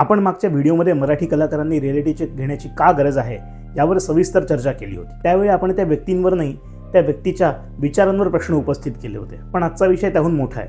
आपण मागच्या व्हिडिओमध्ये मराठी कलाकारांनी रिॲलिटी चेक घेण्याची का गरज आहे यावर सविस्तर चर्चा केली होती। त्यावेळी आपण त्या व्यक्तींवर नाही, त्या व्यक्तीच्या विचारांवर प्रश्न उपस्थित केले होते। पण आजचा विषय त्याहून मोठा आहे,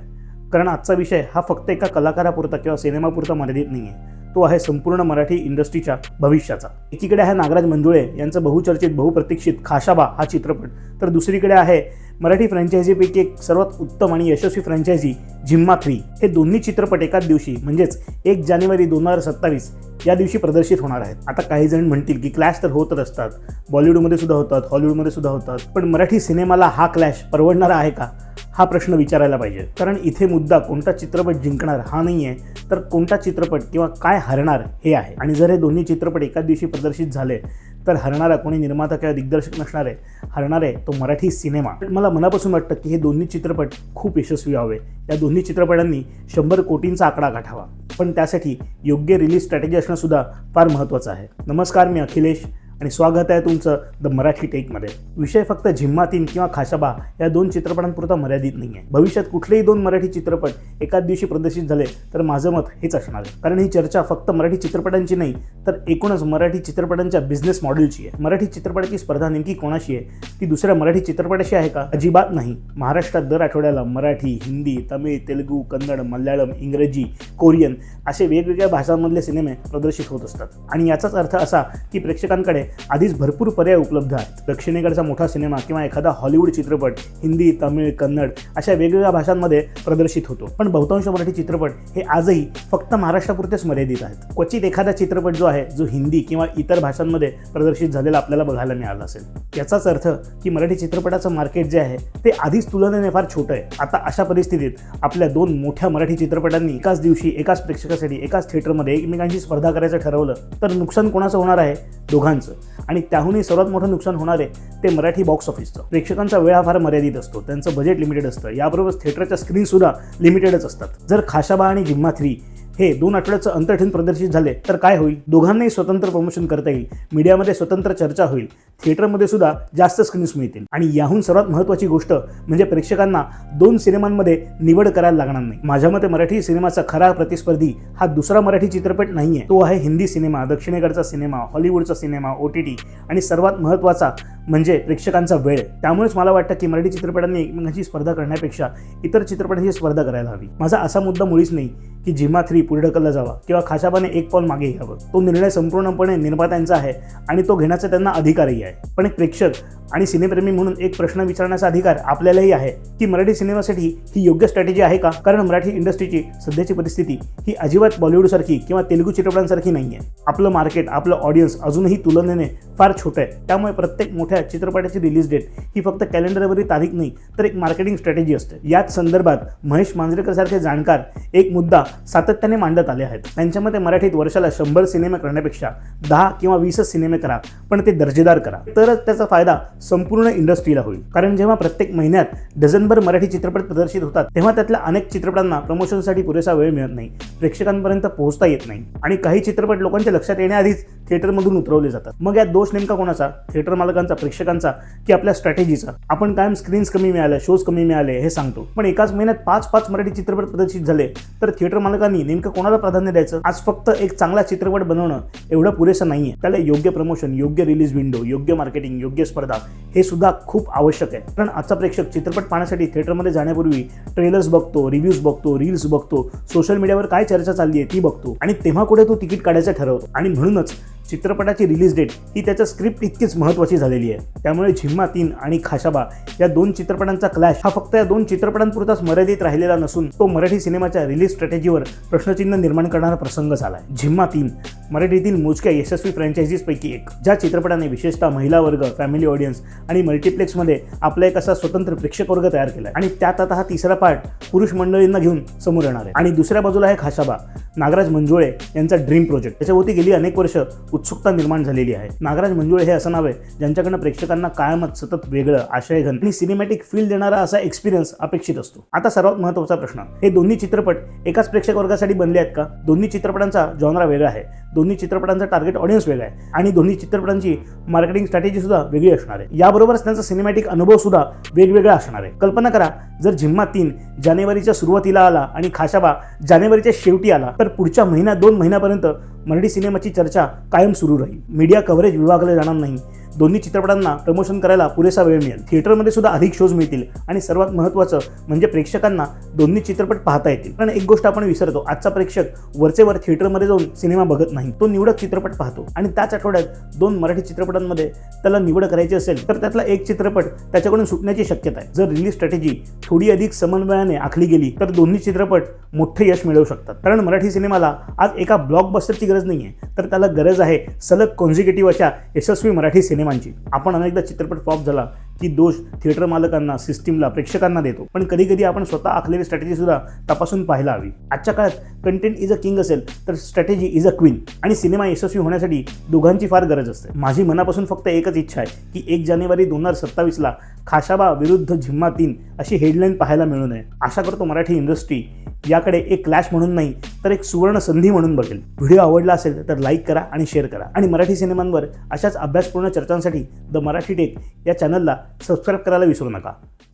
कारण आजचा विषय हा फक्त एका कलाकारापुरता किंवा सिनेमापुरता मर्यादित नाही आहे। तो आहे संपूर्ण मराठी इंडस्ट्रीच्या भविष्याचा। एकीकडे आहे नागराज मंजुळे यांचं बहुचर्चित बहुप्रतीक्षित खाशाबा हा चित्रपट, तर दुसरीकडे आहे मराठी फ्रँचायझीपैकी एक सर्वात उत्तम आणि यशस्वी फ्रँचायझी झिम्मा 3। हे दोन्ही चित्रपट एकाच दिवशी म्हणजेच 1 जानेवारी 2027 या दिवशी प्रदर्शित होणार आहेत। आता काही जण म्हणतील की क्लॅश तर होतच असतात, बॉलिवूडमध्ये सुद्धा होतात, हॉलिवूडमध्ये सुद्धा होतात, पण मराठी सिनेमाला हा क्लॅश परवडणारा आहे का हा प्रश्न विचारायला पाहिजे। कारण इथे मुद्दा कोणता चित्रपट जिंकणार हा नाही आहे, तर कोणता चित्रपट किंवा काय हरणार हे आहे। आणि जर हे दोन्ही चित्रपट एकाच दिवशी प्रदर्शित झाले तर हरणारा कोणी निर्माता किंवा दिग्दर्शक नसणार आहे, हरणार आहे तो मराठी सिनेमा। मला मनापासून वाटतं की हे दोन्ही चित्रपट खूप यशस्वी व्हावे, या दोन्ही चित्रपटांनी 100 कोटींचा आकडा गाठावा, पण त्यासाठी योग्य रिलीज स्ट्रॅटेजी असणं सुद्धा फार महत्त्वाचं आहे। नमस्कार, मी अखिलेश आणि स्वागत आहे तुमचं द मराठी टेकमध्ये। विषय फक्त झिम्मा 3 किंवा खाशाबा या 2 चित्रपटांपुरता मर्यादित नाही आहे। भविष्यात कुठलेही 2 मराठी चित्रपट एकाच दिवशी प्रदर्शित झाले तर माझं मत हेच असणार आहे, कारण ही चर्चा फक्त मराठी चित्रपटांची नाही तर एकूणच मराठी चित्रपटांच्या बिझनेस मॉडेलची आहे। मराठी चित्रपटाची स्पर्धा नेमकी कोणाशी आहे? ती दुसऱ्या मराठी चित्रपटाशी आहे का? अजिबात नाही। महाराष्ट्रात दर आठवड्याला मराठी, हिंदी, तमिळ, तेलुगू, कन्नड, मल्याळम, इंग्रजी, कोरियन असे वेगवेगळ्या भाषांमधले सिनेमे प्रदर्शित होत असतात। आणि याचाच अर्थ असा की प्रेक्षकांकडे आधीच भरपूर पर्याय उपलब्ध आहेत। दक्षिणेकडचा मोठा सिनेमा किंवा एखादा हॉलिवूड चित्रपट हिंदी, तमिळ, कन्नड अशा वेगवेगळ्या भाषांमध्ये प्रदर्शित होतो, पण बहुतांश मराठी चित्रपट हे आजही फक्त महाराष्ट्रापुरतेच मर्यादित आहेत। क्वचित एखादा चित्रपट जो आहे जो हिंदी किंवा इतर भाषांमध्ये प्रदर्शित झालेला आपल्याला बघायला मिळाला असेल। याचाच अर्थ की मराठी चित्रपटाचं मार्केट जे आहे ते आधीच तुलनेने फार छोटं आहे। आता अशा परिस्थितीत आपल्या 2 मोठ्या मराठी चित्रपटांनी एकाच दिवशी एकाच प्रेक्षकासाठी एकाच थिएटरमध्ये एकमेकांशी स्पर्धा करायचं ठरवलं तर नुकसान कोणाचं होणार आहे? दोघांचं। आणि त्याहूनही सर्वात मोठं नुकसान होणार आहे ते मराठी बॉक्स ऑफिसचं। प्रेक्षकांचा वेळ हा फार मर्यादित असतो, त्यांचं बजेट लिमिटेड असतं, याबरोबर थिएटरच्या स्क्रीन सुद्धा लिमिटेडच असतात। जर खाशाबा आणि झिम्मा 3 हे 2 आठवड्याचं अंतर ठेवून प्रदर्शित झाले तर काय होईल? दोघांनाही स्वतंत्र प्रमोशन करता येईल, मीडियामध्ये स्वतंत्र चर्चा होईल, थिएटरमध्ये सुद्धा जास्त स्क्रीन्स मिळतील। आणि याहून सर्वात महत्त्वाची गोष्ट म्हणजे प्रेक्षकांना 2 सिनेमांमध्ये निवड करायला लागणार नाही। माझ्या मते मराठी सिनेमाचा खरा प्रतिस्पर्धी हा दुसरा मराठी चित्रपट नाहीये, तो आहे हिंदी सिनेमा, दक्षिणेकडचा सिनेमा, हॉलिवूडचा सिनेमा, OTT आणि सर्वात महत्त्वाचा म्हणजे प्रेक्षकांचा वेळ। त्यामुळेच मला वाटतं की मराठी चित्रपटांनी एकमेकांची स्पर्धा करण्यापेक्षा इतर चित्रपटांची स्पर्धा करायला हवी। माझा असा मुद्दा मुळीच नाही की झिम्मा 3 पुढे ढकलला जावा किंवा खाशाबाने 1 पाऊल मागे घ्यावं। तो निर्णय संपूर्णपणे निर्मात्यांचा आहे आणि तो घेण्याचा त्यांना अधिकारही आहे। पण एक प्रेक्षक आणि सिनेप्रेमी म्हणून एक प्रश्न विचारण्याचा अधिकार आपल्यालाही आहे की मराठी सिनेमासाठी ही योग्य स्ट्रॅटेजी आहे का? कारण मराठी इंडस्ट्रीची सध्याची परिस्थिती ही अजिबात बॉलिवूडसारखी किंवा तेलुगू चित्रपटांसारखी नाही आहे। आपलं मार्केट, आपलं ऑडियन्स अजूनही तुलनेने फार छोटं आहे। त्यामुळे प्रत्येक मोठ्या चित्रपटाची रिलीज डेट ही फक्त कॅलेंडरवरील तारीख नाही तर एक मार्केटिंग स्ट्रॅटेजी असते। याच संदर्भात महेश मांजरेकर सारखे जाणकार एक मुद्दा सातत्याने मांडत आले आहेत। त्यांच्या मते मराठीत वर्षाला 100 सिनेमे करण्यापेक्षा 10 किंवा 20 सिनेमे करा, पण ते दर्जेदार करा, तरच त्याचा फायदा संपूर्ण इंडस्ट्रीला होईल। कारण जेव्हा प्रत्येक महिन्यात डझनभर मराठी चित्रपट प्रदर्शित होतात तेव्हा त्यातल्या अनेक चित्रपटांना प्रमोशनसाठी पुरेसा वेळ मिळत नाही, प्रेक्षकांपर्यंत पोहोचता येत नाही आणि काही चित्रपट लोकांच्या लक्षात येण्याआधीच थिएटरमधून उतरवले जातात। मग यात दोष नेमका कोणाचा? थिएटर मालकांचा, प्रेक्षकांचा की आपल्या स्ट्रॅटेजीचा? आपण कायम स्क्रीन्स कमी मिळाले, शोज कमी मिळाले हे सांगतो, पण एकाच महिन्यात 5 मराठी चित्रपट प्रदर्शित झाले तर थिएटर मालकांनी नेमकं कोणाला प्राधान्य द्यायचं? आज फक्त एक चांगला चित्रपट बनवणं एवढं पुरेसं नाहीये, त्याला योग्य प्रमोशन, योग्य रिलीज विंडो, योग्य मार्केटिंग, योग्य स्पर्धा हे सुद्धा खूप आवश्यक आहे। कारण आजचा प्रेक्षक चित्रपट पाहण्यासाठी थिएटरमध्ये जाण्यापूर्वी ट्रेलर्स बघतो, रिव्ह्यूज बघतो, रील्स बघतो, सोशल मीडियावर काय चर्चा चालली आहे ती बघतो आणि तेव्हा कुठे तो तिकीट काढायचं ठरवतो। आणि म्हणूनच चित्रपटाची रिलीज डेट ही त्याच्या स्क्रिप्ट इतकीच महत्त्वाची झालेली आहे। त्यामुळे झिम्मा 3 आणि खाशाबा या 2 चित्रपटांचा क्लॅश हा फक्त या 2 चित्रपटांपुरताच मर्यादित राहिलेला नसून तो मराठी सिनेमाच्या रिलीज स्ट्रॅटेजीवर प्रश्नचिन्ह निर्माण करणारा प्रसंग झालाय। झिम्मा 3 मराठीतील मोजक्या यशस्वी फ्रँचायझीजपैकी एक, ज्या चित्रपटाने विशेषतः महिला वर्ग, फॅमिली ऑडियन्स आणि मल्टिप्लेक्समध्ये आपला एक असा स्वतंत्र प्रेक्षक वर्ग तयार केलाय आणि त्यात आता हा तिसरा पार्ट पुरुष मंडळींना घेऊन समोर येणार आहे। आणि दुसऱ्या बाजूला आहे खाशाबा, नागराज मंजुळे यांचा ड्रीम प्रोजेक्ट। त्याच्याभोवती गेली अनेक वर्ष उत्सुकता निर्माण झालेली आहे। नागराज मंजुळे हे असं नाव आहे ज्यांच्याकडनं प्रेक्षकांना कायमच सतत वेगळं, आशयघन आणि सिनेमॅटिक फील देणारा असा एक्सपिरियन्स अपेक्षित असतो। आता सर्वात महत्त्वाचा प्रश्न, हे दोन्ही चित्रपट एकाच प्रेक्षक वर्गासाठी बनले आहेत का? दोन्ही चित्रपटांचा जॉनरा वेगळा आहे, दोन्ही चित्रपटांचा टार्गेट ऑडियन्स वेगळा आहे आणि दोन्ही चित्रपटांची मार्केटिंग स्ट्रॅटेजी सुद्धा वेगळी असणार आहे. याबरोबरच त्यांचा सिनेमॅटिक अनुभव सुद्धा वेगवेगळा असणार आहे. कल्पना करा, जर झिम्मा 3 जानेवारीच्या सुरुवातीला आला आणि खाशाबा जानेवारीच्या शेवटी आला तर पुढच्या महिना 2 महिन्यापर्यंत मराठी सिनेमाची चर्चा कायम सुरू राहील. मीडिया कव्हरेज विभागले जाणार नाही. दोन्ही चित्रपटांना प्रमोशन करायला पुरेसा वेळ मिळेल. थिएटरमध्ये सुद्धा अधिक शोज मिळतील आणि सर्वात महत्त्वाचं म्हणजे प्रेक्षकांना दोन्ही चित्रपट पाहता येतील. कारण एक गोष्ट आपण विसरतो, आजचा प्रेक्षक वरचेवर थिएटरमध्ये जाऊन सिनेमा बघत नाही, तो निवडक चित्रपट पाहतो आणि त्याच आठवड्यात 2 मराठी चित्रपटांमध्ये त्याला निवड करायची असेल तर त्यातला एक चित्रपट त्याच्याकडून सुटण्याची शक्यता आहे. जर रिलीज स्ट्रॅटेजी थोडी अधिक समन्वयाने आखली गेली तर दोन्ही चित्रपट मोठे यश मिळवू शकतात. कारण मराठी सिनेमाला आज एका ब्लॉकबस्टरची गरज नाही आहे, तर त्याला गरज आहे सलग कॉन्झिक्युटिव्ह अशा यशस्वी मराठी सिनेमांची. आपण अनेकदा चित्रपट फ्लॉप झाला की दोष थिएटर मालकांना, सिस्टीमला, प्रेक्षकांना देतो, पण कधी कधी आपण स्वतः आखलेली स्ट्रॅटेजी सुद्धा तपासून पाहायला हवी. आजच्या काळात कंटेंट इज अ किंग असेल तर स्ट्रॅटेजी इज अ क्वीन आणि सिनेमा यशस्वी होण्यासाठी दोघांची फार गरज असते. माझी मनापासून फक्त एकच इच्छा आहे की 1 जानेवारी 2027ला खाशाबा विरुद्ध झिम्मा 3 अशी हेडलाईन पाहायला मिळू नये. आशा करतो मराठी इंडस्ट्री याकडे एक क्लॅश म्हणून नाही तर एक सुवर्ण संधी म्हणून बघेल. व्हिडिओ आवडला असेल तर लाईक करा आणि शेअर करा आणि मराठी सिनेमांवर अशाच अभ्यासपूर्ण चर्चांसाठी द मराठी टेक या चॅनलला सबस्क्राईब करायला विसरू नका.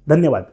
धन्यवाद.